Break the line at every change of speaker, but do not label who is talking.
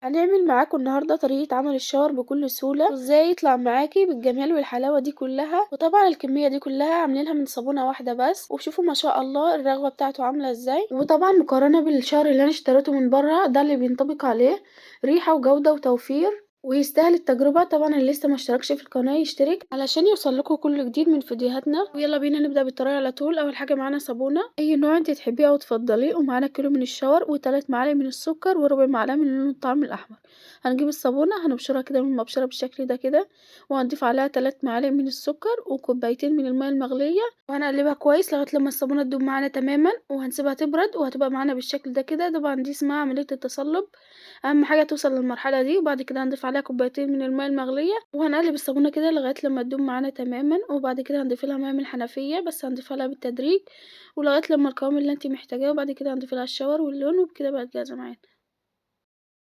هنعمل معاكم النهارده طريقة عمل الشاور بكل سهولة، وازاي يطلع معاكي بالجمال والحلاوة دي كلها. وطبعا الكمية دي كلها عاملينها من صابونة واحدة بس، وشوفوا ما شاء الله الرغوة بتاعته عاملة ازاي. وطبعا مقارنة بالشاور اللي انا اشتريته من بره ده اللي بينطبق عليه ريحة وجودة وتوفير، ويستاهل التجربة. طبعا اللي لسه ما اشتركش في القناة يشترك علشان يوصل لكم كل جديد من فيديوهاتنا. ويلا بينا نبدأ بالطريقة على طول. اول حاجة معانا صابونة اي نوع انت تحبيه او تفضليه، ومعانا كيلو من الشاور و3 معالق من السكر وربع معلقة من لون الطعام الاحمر. هنجيب الصابونة هنبشرها كده من المبشرة بالشكل ده كده، وهنضيف عليها 3 معالق من السكر وكوبايتين من الماء المغلية، وهنقلبها كويس لغاية لما الصابونة تدوب معانا تماما، وهنسيبها تبرد وهتبقى معانا بالشكل ده كده. طبعا دي اسمها عملية التصلب، اهم حاجه توصل للمرحله دي. وبعد كده هنضيف عليها كوبايتين من الماء المغليه، وهنقلب الصابونه كده لغايه لما تدوب معانا تماما. وبعد كده هنضيف لها ماء من الحنفيه، بس هنضيف لها بالتدريج ولغايه لما القوام اللي انت محتاجاه. وبعد كده هنضيف لها الشاور واللون، وبكده بقت جاهزه معانا.